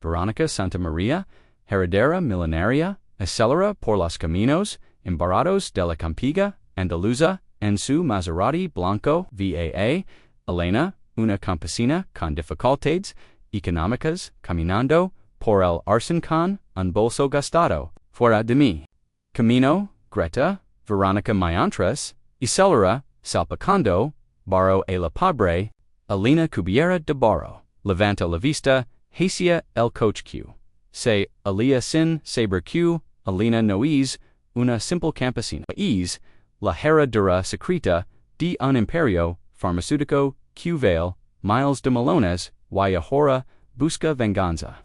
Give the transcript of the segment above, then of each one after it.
Verónica Santamaría, Heredera millonaria, Acelera por los caminos, embarados de la Campiga, Andalucía, en su Maserati Blanco, VAA, Elena, una campesina con dificultades económicas, caminando por el Arsencan, un bolso gastado, fuera de mi camino, Greta, Verónica Mientras, Acelera, salpicando, Barro a la pobre, Elena Cubiera de Barro, levanta la vista, hacia el coach Q. Se alia sin saber Q, Elena Noes, una simple campesina. La Heredera secreta de un Imperio farmacéutico Q Vale, miles de Millones, y ahora busca venganza.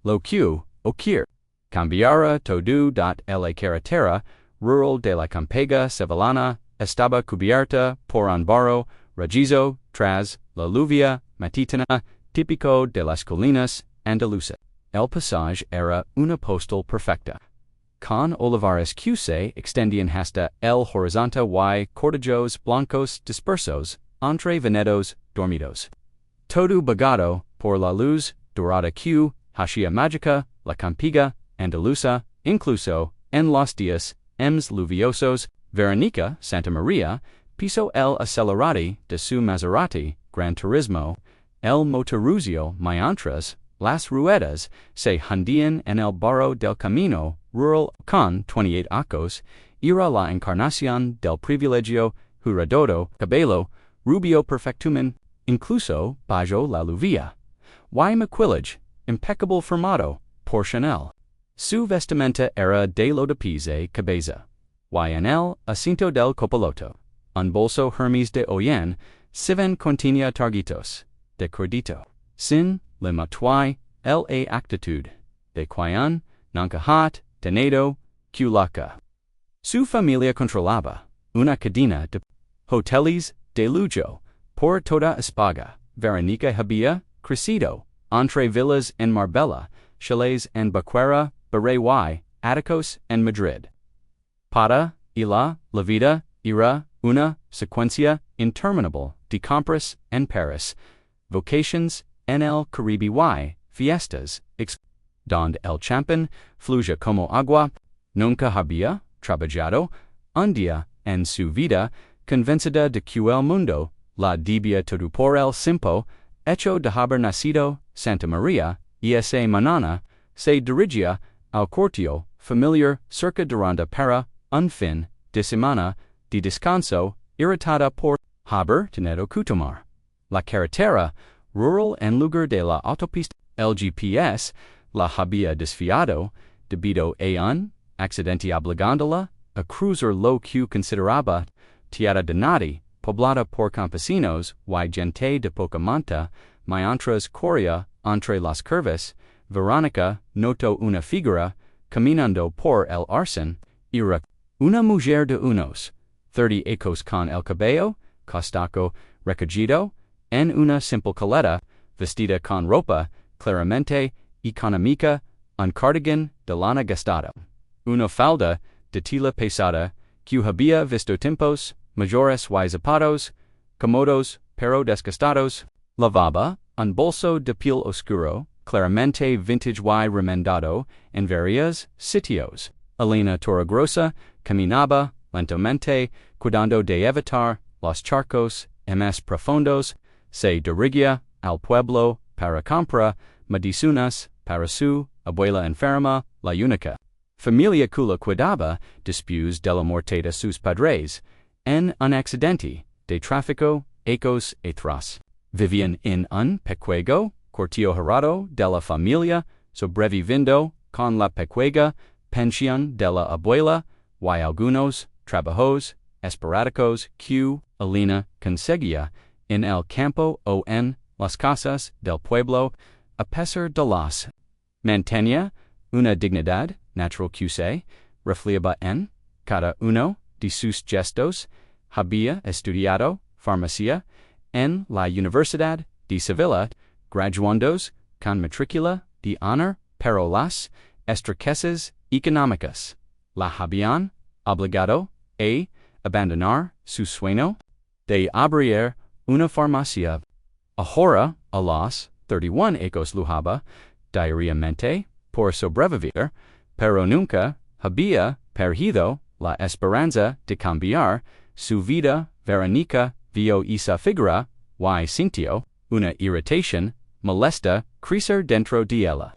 Lo Q, ocurre. Cambiara todo la carretera rural de la Campega Sevillana estaba cubierta por un barro rojizo tras la lluvia matutina típico de las colinas andaluzas. El pasaje era una postal perfecta. Con olivares que se extendían hasta el horizonte y cortejos blancos dispersos entre venedos dormidos. Todo bagado por la luz dorada que hacía mágica la Campiga Andaluza, incluso en los días lluviosos. Verónica Santamaría pisó el acelerate de su Maserati Gran Turismo, el motoruzio mientras las ruedas se hundían en el barro del camino rural con 28 acos, era la encarnación del privilegio jurado, cabello, rubio perfectumen, incluso bajo la lluvia. Y maquillage, impeccable formado, por Chanel. Su vestimenta era de lo de pies cabeza. Y en el asiento del copiloto, un bolso Hermes de Oyen, siven contenía targuitos, de cordito, sin le matui, la actitud, de quien, nunca hat, tenido, culaca. Su familia controlaba una cadena de hoteles de lujo, por toda España. Verónica había crecido entre villas en Marbella, chalets en Baquera, Barray, Aticos en Madrid. Para la vida era una secuencia interminable de compras en Paris, vacations en el Caribe y fiestas, donde el champán fluye como agua. Nunca había trabajado un día en su vida, convencida de que el mundo la debía todo por el simple hecho de haber nacido Santamaría, y esa mañana se dirigía al corteo familiar cerca de Ronda para un fin de semana de descanso, irritada por haber tenido que tomar la carretera rural en lugar de la autopista. El GPS la había desviado debido a un accidente obligándola a cruzar lo que consideraba tierra de nadie, poblada por campesinos y gente de poca monta, mientras corría entre las curvas. Verónica notó una figura caminando por el arcén. Era una mujer de unos 30 años con el cabello castaco recogido en una simple coleta, vestida con ropa claramente económica, un cardigan de lana gastado, una falda de tela pesada que había visto tiempos mayores y zapatos cómodos pero desgastados. Lavaba un bolso de piel oscuro, claramente vintage y remendado en varios sitios. Elena Torregrosa caminaba lentamente, cuidando de evitar los charcos más profundos. Se dirigía al pueblo para comprar medicinas para su abuela enferma, la única familia que la cuidaba después de la muerte de sus padres, en un accidente de tráfico años atrás. Vivían en un pequeño cortillo cerrado de la familia, sobreviviendo con la pequeña pensión de la abuela y algunos trabajos esporádicos que Elena conseguía en el campo o en las casas del pueblo. A pesar de las mantenía una dignidad natural que se reflejaba en cada uno de sus gestos. Había estudiado farmacia en la Universidad de Sevilla, graduandos con matrícula de honor, pero las estrecheces económicas la habían obligado a abandonar su sueño de abrir una farmacia. Ahora, a los 31 años lujaba diariamente, por sobrevivir, pero nunca había perdido la esperanza de cambiar su vida. Verónica vio esa figura y sintió una irritación molesta crecer dentro de ella.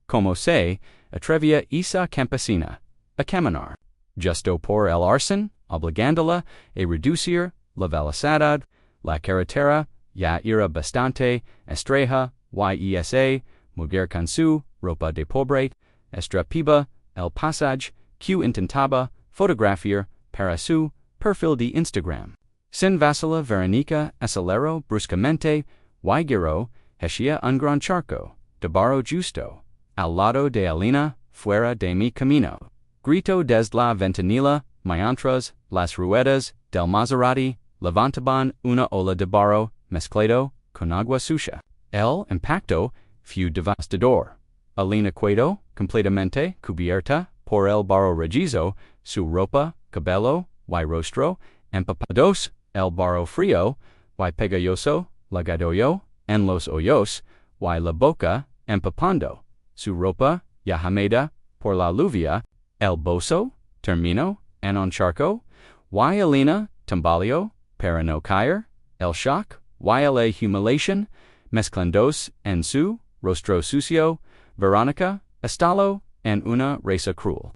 Como se atrevía esa campesina a caminar justo por el arcén, obligándola a reducir la velocidad. La carretera ya era bastante estrecha y esa mujer con su ropa de pobre estrepaba el pasaje que intentaba fotografiar para su perfil de Instagram. Sin vacilar, Verónica aceleró bruscamente y giró hacia un gran charco de barro justo al lado de Elena. Fuera de mi camino, gritó desde la ventanilla, mientras las ruedas del Maserati levantaban una ola de barro mezclado con agua sucia. El impacto fue devastador. Elena quedó completamente cubierta por el barro rojizo, su ropa, cabello y rostro empapados. El barro frío y pegajoso la gadoyó en los hoyos y la boca empapando su ropa ya humeda por la lluvia. El bozo terminó en un charco y Elena tambaleó para no caer. El shock y la humiliación mezclándose en su rostro sucio. Verónica estalló en una risa cruel.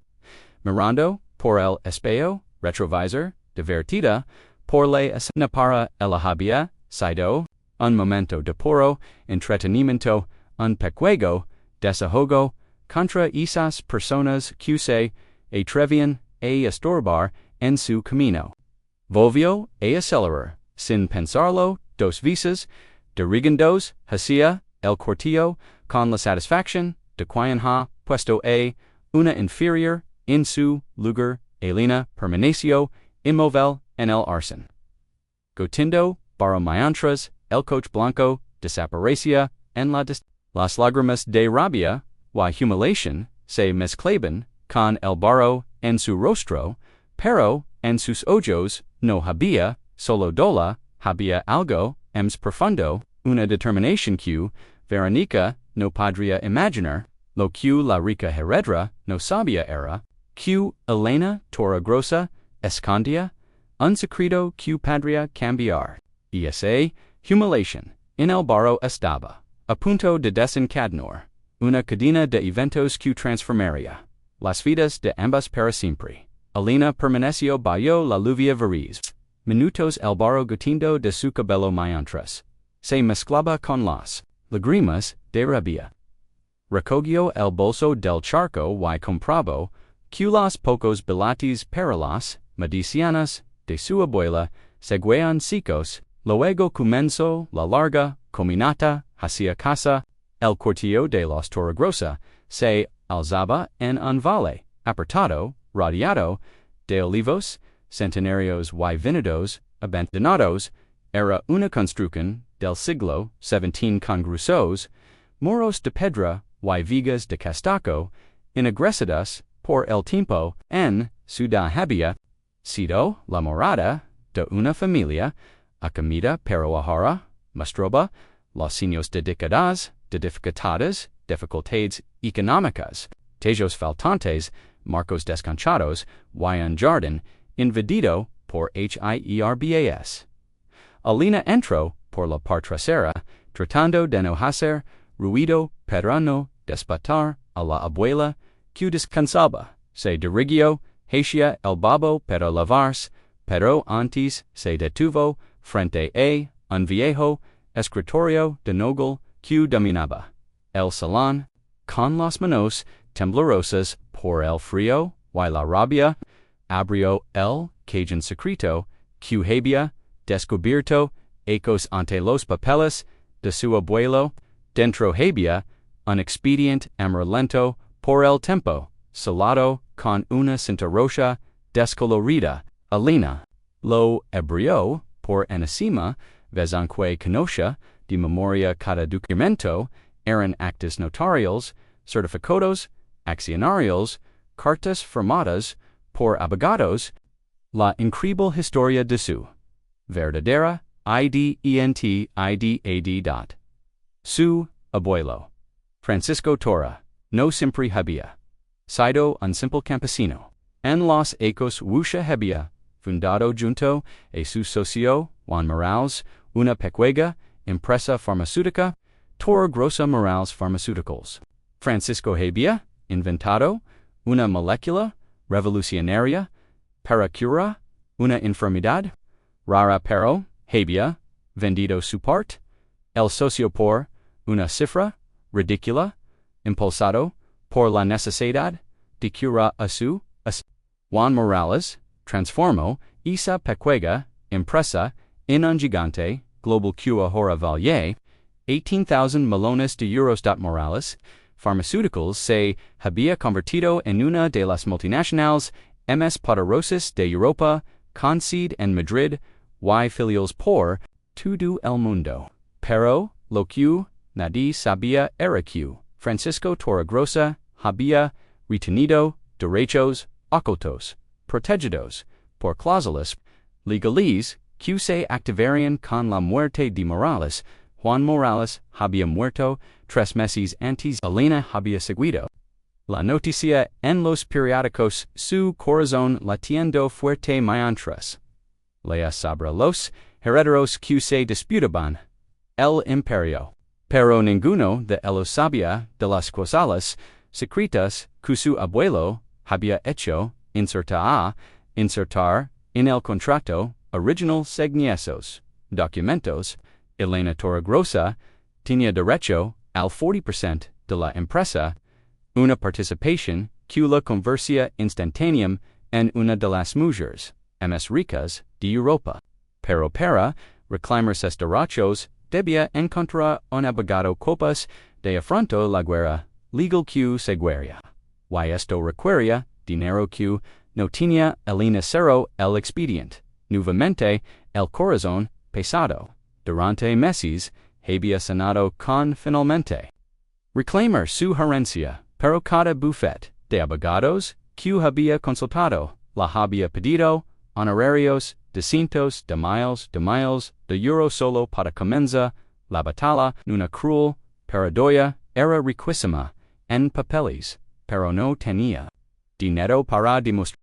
Mirando por el espejo retrovisor, divertida por la escena para ella había sido un momento de puro entretenimiento, un pequeño desahogo contra esas personas que se atrevían a estorbar en su camino. Volvió a acelerar, sin pensarlo dos veces, dirigiéndose hacia el cortillo con la satisfacción de quien ha puesto a una inferior en su lugar. Elena permaneció inmóvil en el arcén, goteando barro mientras el coche blanco desaparecía en la distancia. Las lágrimas de rabia y humiliación se mezclaban con el barro en su rostro, pero en sus ojos no había solo dolor, había algo más profundo, una determinación que Verónica no podría imaginar, lo que la rica Heredera no sabía era que Elena Torregrosa escondía un secreto que podría cambiar. Y esa humiliación en el barro estaba a punto de desencadenar una cadena de eventos que transformaría las vidas de ambas para siempre. Elena permaneció bajo la lluvia varios minutos. El barro goteando de su cabello mientras se mezclaba con las lágrimas de rabia. Recogió el bolso del charco y comprobó que los pocos billetes para las medicinas de su abuela seguían secos. Luego comenzó la larga caminata hacia casa. El cortillo de los Torregrosa se alzaba en un valle apartado, rodeado de olivos, centenarios y viñedos abandonados. Era una construcción del siglo XVII con gruesos muros de piedra y vigas de castaco, ennegrecidas por el tiempo. En ciudad había sido la morada de una familia acomida, pero ahora mostraba los signos de décadas de dificultades económicas, techos faltantes, marcos desconchados y un jardín invadido por hierbas. Elena entró por la parte trasera, tratando de no hacer ruido para no despertar a la abuela que descansaba. Se dirigió hacia el lavabo para lavarse, pero antes se detuvo frente a un viejo escritorio de nogal que dominaba el salón. Con las manos temblorosas por el frío y la rabia, abrió el cajón secreto que había descubierto ecos ante los papeles de su abuelo. Dentro había un expediente amarillento por el tiempo, salado con una cinta roja descolorida. Elena lo abrió por encima, vez aunque conocía de memoria cada documento. Eran actas notariales, certificados, accionarios, cartas firmadas por abogados. La increíble historia de su verdadera identidad. Su abuelo Francisco Tora, no siempre había sido un simple campesino. En los ecos wusha había fundado junto a su socio, Juan Morales, una pequeña empresa farmacéutica, Tora Grossa Morales Pharmaceuticals. Francisco había inventado una molécula revolucionaria para curar una enfermedad rara, pero había vendido su parte, el socio por una cifra ridícula, impulsado por la necesidad de curar a su Juan Morales transformó esa pequeña empresa en un gigante global que ahora vale 18,000 millones de euros. Morales Pharmaceuticals se había convertido en una de las multinacionales más poderosas de Europa, con sede en Madrid y filiales por todo el mundo. Pero lo que nadie sabía era que Francisco Torregrossa había retenido derechos ocultos, protegidos por cláusulas legales que se activarían con la muerte de Morales. Juan Morales había muerto 3 meses antes. Elena había seguido la noticia en los periódicos, su corazón latiendo fuerte mientras leía sobre los herederos que se disputaban el Imperio. Pero ninguno de ellos sabía de las cosas secretas que su abuelo había hecho insertar en el contrato original. Según esos documentos, Elena Torregrossa tenía derecho al 40% de la empresa, una participación que la convertía instantánea en una de las mujeres más ricas de Europa. Pero para reclamar sus derechos debía encontrar un abogado capaz de afrontar la guerra legal que seguiría. Y esto requería dinero que no tenía. Elena cerró el expediente. Nuevamente, el corazón pesado. Durante meses, había sanado con finalmente reclamar su herencia, pero cada bufete de abogados que había consultado la había pedido honorarios de cientos de miles de euros solo para comenzar la batalla. Una cruel paradoja, era riquísima en papeles, pero no tenía dinero para demostrar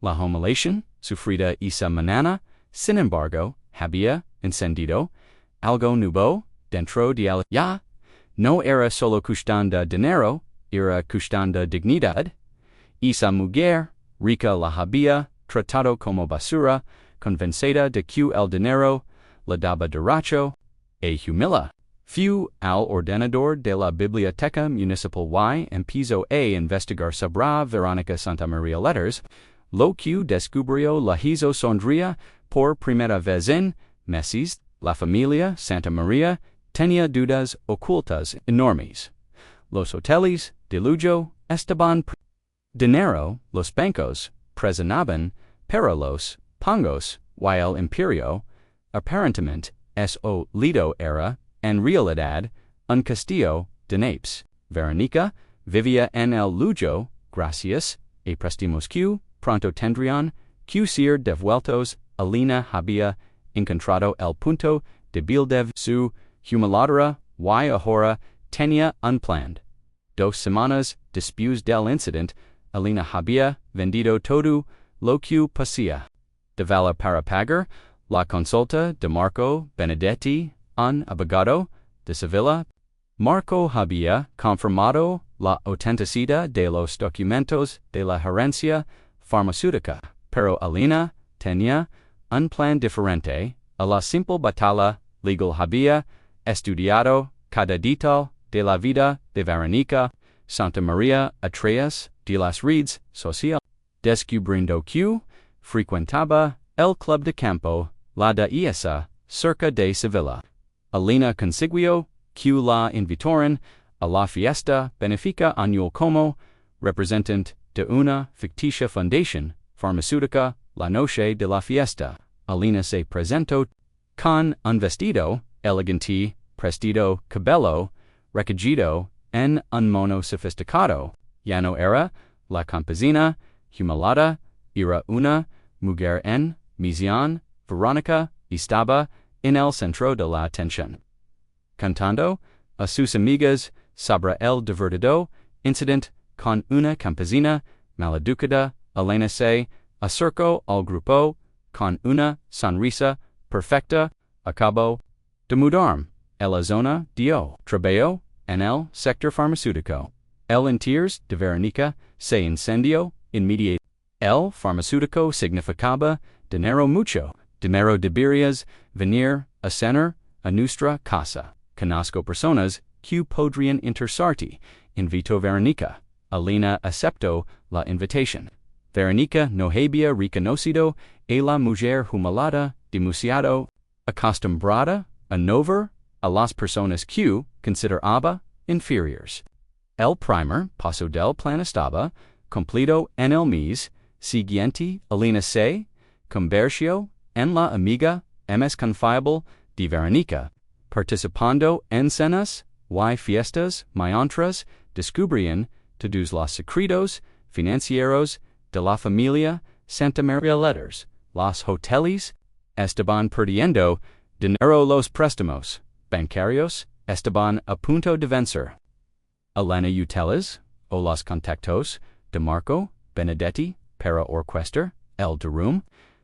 la humiliación sufrida esa mañana. Sin embargo, había encendido algo nuevo dentro de ella. Ya no era solo costando dinero, era costando dignidad. Esa mujer rica la había tratado como basura, convencida de que el dinero le daba derecho a humillar. Fue al ordenador de la biblioteca municipal y empezó a investigar sobre Verónica Santamaría letters, lo que descubrió la hizo sonreír por primera vez en meses. La familia Santamaría tenía dudas ocultas enormes. Los hoteles de lujo estaban dinero, los bancos presionaban, pero los pagos y el Imperio aparentemente lido era, en realidad, un castillo de naipes. Verónica vivía en el lujo gracias a préstamos que pronto tendrían que ser devueltos. Elena había encontrado el punto débil de su humilladora y ahora tenía un plan. 2 semanas después del incidente, Elena había vendido todo lo que poseía de valor para pagar la consulta de Marco Benedetti, un abogado de Sevilla. Marco había confirmado la autenticidad de los documentos de la herencia farmacéutica, pero Elena tenía un plan diferente. A la simple batalla legal había estudiado cada detalle de la vida de Verónica Santamaría a través de las redes sociales, descubriendo que frecuentaba el club de campo la dehesa cerca de Sevilla. Elena consiguió que la invitaran a la fiesta benéfica anual como representante de una ficticia fundación farmacéutica. La noche de la fiesta, Elena se presentó con un vestido elegante, prestido cabello recogido en un mono sofisticado. Ya no era la campesina humilada, era una mujer en misión. Verónica estaba en el centro de la atención. cantando a sus amigas sobre el divertido incident con una campesina maleducada. Elena se acercó al grupo con una sonrisa perfecta. Acabo de mudarme a la zona de trabajo en el sector farmacéutico. El interior de Verónica se incendió inmediatamente. El farmacéutico significaba dinero mucho. Dinero deberías venir a cenar a nuestra casa. Conozco personas que podrían interesarte. Invitó Verónica. Elena aceptó la invitación. Verónica no había reconocido a la mujer humilde demasiado acostumbrada a no ver a las personas que consideraba inferiores. El primer paso del plan estaba completo en el mes siguiente. Elena se convirtió en la amiga más confiable de Verónica, participando en cenas y fiestas mientras descubrían todos los secretos financieros de la familia Santamaría. Letters, los hoteles estaban perdiendo dinero, los préstamos bancarios estaban a punto de vencer. Elena Uteles o los contactos de Marco Benedetti para orquestar el derrumbe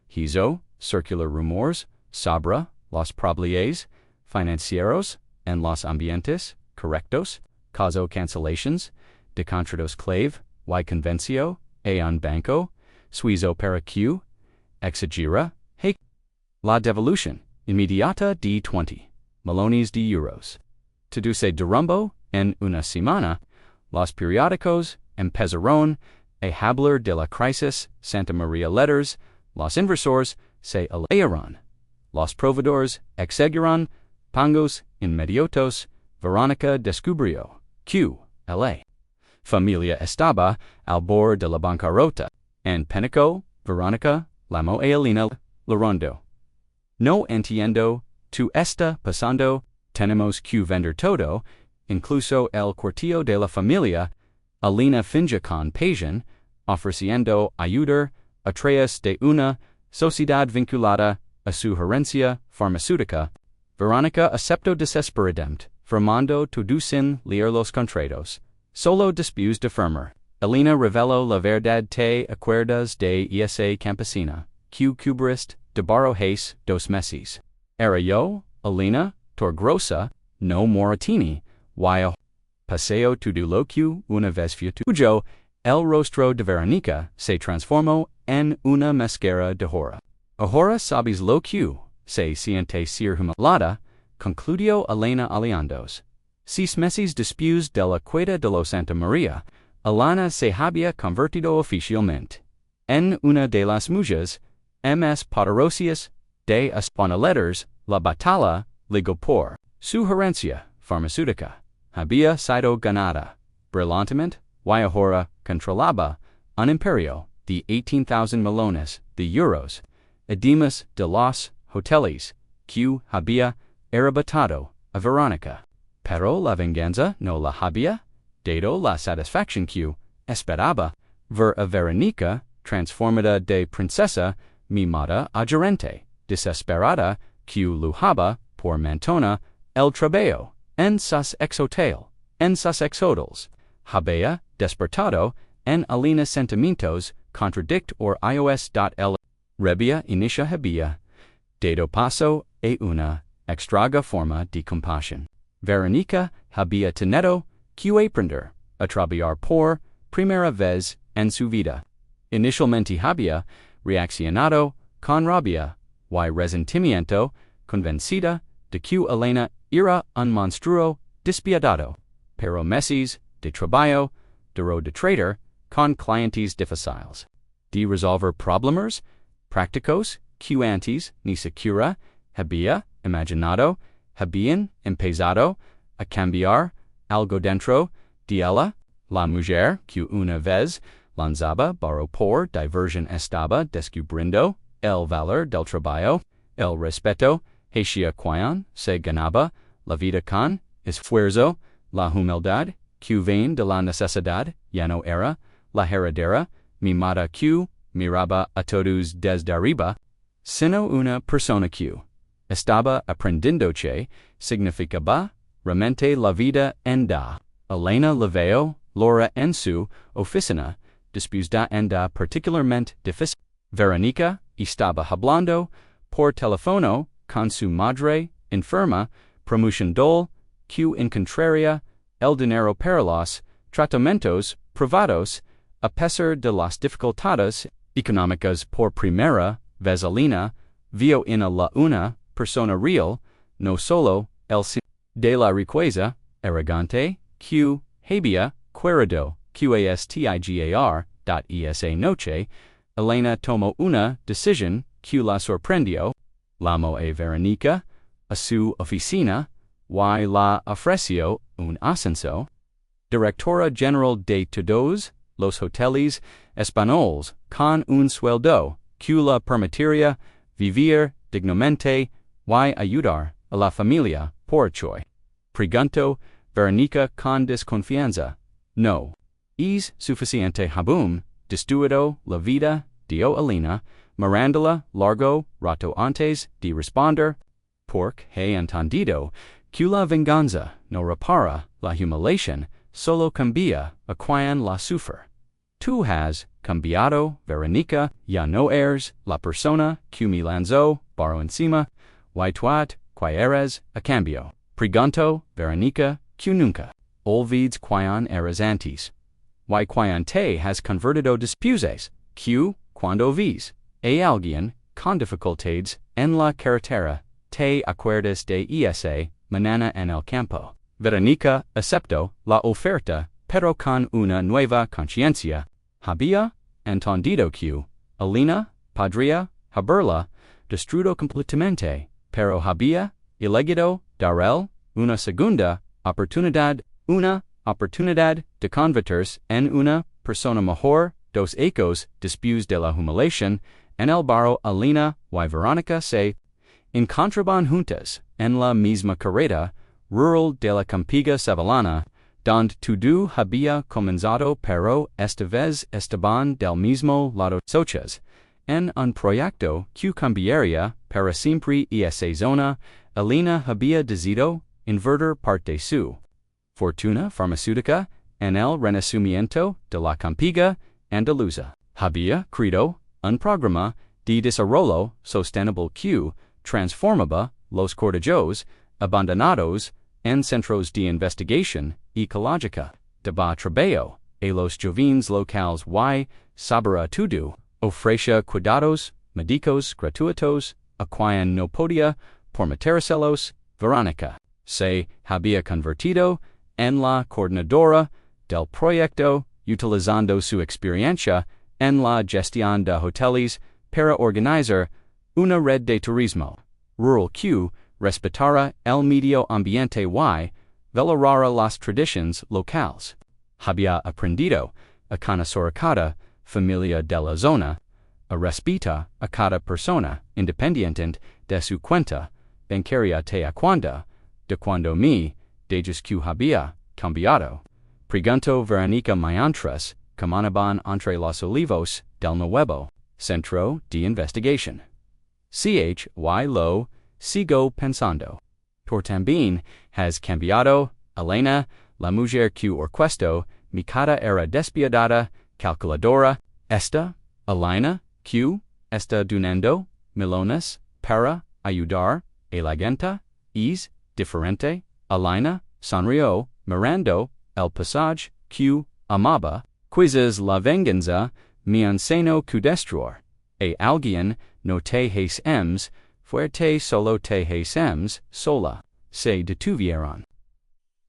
hizo circular rumores sobre los problemas financieros en los ambientes correctos, causó cancelations de contratos clave y convenció a un banco suizo para que exigiera la devolución inmediata de 20 millones de euros. Todo se derrumbó en una semana. Los periódicos empezaron a hablar de la crisis Santamaría. Letters, los inversores se alejaron. Los proveedores exigieron pagos inmediatos. Verónica descubrió que la familia estaba al borde de la bancarrota. En pánico, Verónica llamó a Elena llorando. No entiendo tu está pasando. Tenemos que vender todo, incluso el cuartillo de la familia. Elena fingió compasión, ofreciendo ayudar a través de una sociedad vinculada a su herencia farmacéutica. Verónica aceptó desesperadamente, firmando todo sin leer los contratos. Solo después de firmar, Elena reveló la verdad. ¿Te acuerdas de esa campesina que cubriste de Barro hace 2 meses? Era yo, Elena, Torgrosa, no Moratini, y paseo todo lo que una vez fui tuyo. El rostro de Verónica se transformó en una máscara de horror. Ahora sabes lo que se siente ser humillada, concluyó Elena aliándose. 6 meses después de la queda de los Santamaría, Elena se había convertido oficialmente en una de las mujeres más poderosas de España. Letters, la batalla ligó por su herencia farmacéutica había sido ganada brillantemente y ahora controlaba un imperio de 18,000 millones de euros, además de los hoteles que había arrebatado a Verónica. Pero la venganza no la había dado la satisfacción que esperaba. Ver a Verónica transformada de princesa mimada a gerente, desesperada que luchaba por mantener el trabajo en sus ex-hotels, había despertado en Elena sentimientos contradictorios. El rebia inicia había dado paso a una extraña forma de compasión. Verónica había tenido que aprender a trabajar por primera vez en su vida. Inicialmente había reaccionado con rabia y resentimiento, convencida de que Elena era un monstruo despiadado. Pero meses de trabajo duró de tratar con clientes difíciles de resolver problemas prácticos que antes ni siquiera había imaginado. Habían empezado a cambiar algo dentro de ella. La mujer que una vez lanzaba barro por diversión estaba descubriendo el valor del trabajo, el respeto hacia quien se ganaba la vida con esfuerzo. La humildad que viene de la necesidad ya no era la heredera mimada que miraba a todos desde arriba, sino una persona que estaba aprendiendo que significaba Remente la vida en da. Elena leveo, Laura en su oficina, después da en da particularmente difícil. Verónica estaba hablando por teléfono con su madre enferma, promotion dol, que encontraría el dinero para los tratamientos privados, a pesar de las dificultades económicas por primera vez Elena vio en la una persona real, no solo el de la riqueza, arrogante, que había querido qastigar, esa noche, Elena tomó una decisión que la sorprendió, llamó a Verónica a su oficina, y la ofreció un ascenso. Directora general de todos los hoteles españoles con un sueldo que la permitiría vivir dignamente y ayudar a la familia por choy. Preguntó Verónica con desconfianza. No. Es suficiente habum destruido la vida dio Elena, mirándola largo rato antes de responder, porque he entendido que la venganza no repara la humiliación, solo cambia a quien la sufre. Tú has cambiado, Verónica, ya no eres la persona que me lanzó barro encima, y tuat, que eres a cambio. Pregunto, Verónica, que nunca olvides quien eres antes. Y quien te has convertido después, que, cuando vis a alguien con dificultades en la carretera, te acuerdas de esa mañana en el campo. Verónica aceptó la oferta, pero con una nueva conciencia. Había entendido que Elena podría haberla destruido completamente, pero había elegido darle una segunda oportunidad de convertirse en una persona mejor. Dos ecos después de la humiliación en el barro. Elena y Verónica se encontraban juntas en la misma carrera rural de la campiga sevillana, donde todo había comenzado, pero esta vez estaban del mismo lado. Sochas, en un proyecto que cambiaría para siempre esa zona. Elena había decidido invertir parte de su fortuna farmacéutica en el renacimiento de la campiga andaluza. Había creado un programa de desarrollo sostenible que transformaba los cortijos abandonados en centros de investigación ecológica, daba trabajo a los jóvenes locales y, sobre todo, ofrecía cuidados médicos gratuitos a quien no podía permitírselos. Verónica se había convertido en la coordinadora del proyecto, utilizando su experiencia en la gestión de hoteles para organizar una red de turismo rural que respetara el medio ambiente y valorara las tradiciones locales. Había aprendido a conocer a cada familia de la zona, a respetar a cada persona independiente de su cuenta bancaria de cuando dejes que había cambiado. Preguntó Verónica mientras caminaban entre los olivos del nuevo centro de investigación. Lo sigo pensando. Tú también has cambiado, Elena, la mujer que orquestó mi cara era despiadada, calculadora. Esta, Elena, que está donando millones para ayudar a la gente, es diferente. Elena sonrió, mirando el pasaje que amaba. Quizás la venganza me enseñó que destruir a alguien no te hacemos fuerte, solo te hacemos sola. Se detuvieron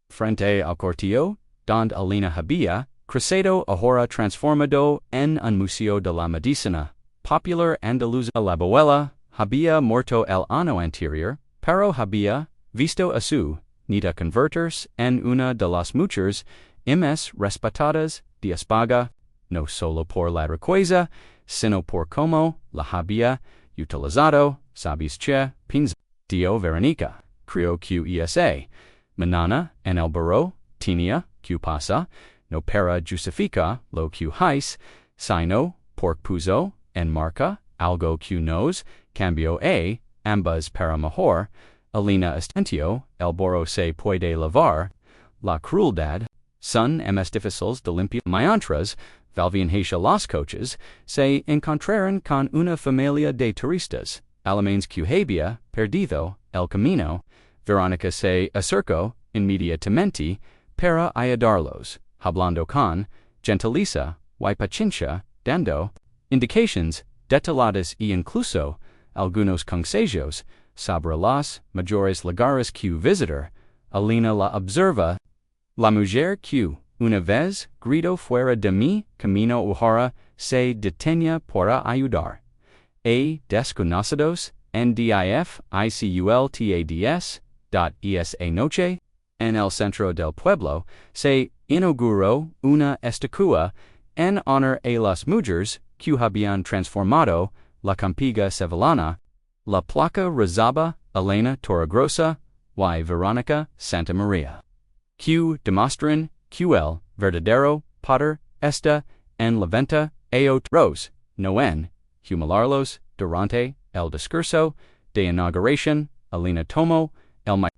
frente al cortillo, donde Elena había crecido, ahora transformado en un museo de la medicina popular andaluza. La abuela había muerto el año anterior, pero había visto a su nieta convertirse en una de las muchas más respetadas de España, no solo por la riqueza, sino por cómo la había utilizado. Sabes que pensó Verónica, creo que esa mañana en el barro tenía que pasa, no para justificar lo que hice, sino porque puso en marca algo que nos cambió a ambas para mejor. Alina Estentio, el borro se puede lavar, la crueldad, son más difíciles de limpiar. Mientras, Valvianhacia los coches se encontraron con una familia de turistas, alemanes que había perdido el camino. Verónica se acercó inmediatamente para ayudarlos, hablando con gentileza y paciencia, dando indicaciones detalladas e incluso algunos consejos sobre los mayores lugares que visitar. Alina la observa. La mujer que, una vez gritó fuera de mi camino ahora se detiene para ayudar a desconocidos en esa noche, en el centro del pueblo, se inauguró una estatua en honor a las mujeres que habían transformado la campiga sevillana. La placa rezaba Elena Torregrosa y Verónica Santamaría, que demuestran que el verdadero poder está en la venta a otros, no en humillarlos durante el discurso de inauguración. Elena tomó el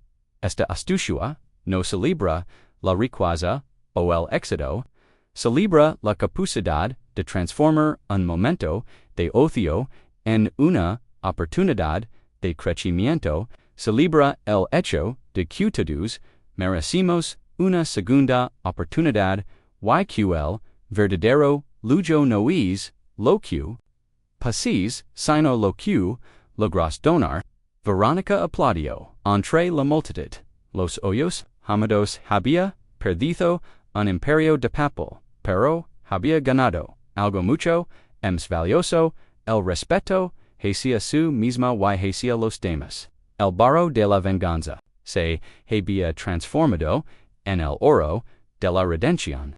esta astucia no celebra la riqueza o el éxito, celebra la capacidad de transformar un momento de ocio en una oportunidad de crecimiento, celebra el hecho de que todos merecimos una segunda oportunidad y que el verdadero lujo no es lo que pases, sino lo que logras donar. Verónica aplaudió entre la multitud. Los ojos hamados había perdido un imperio de papel, pero había ganado algo mucho más valioso, el respeto hacia su misma y hacia los demás. El barro de la venganza se había transformado en el oro de la redención.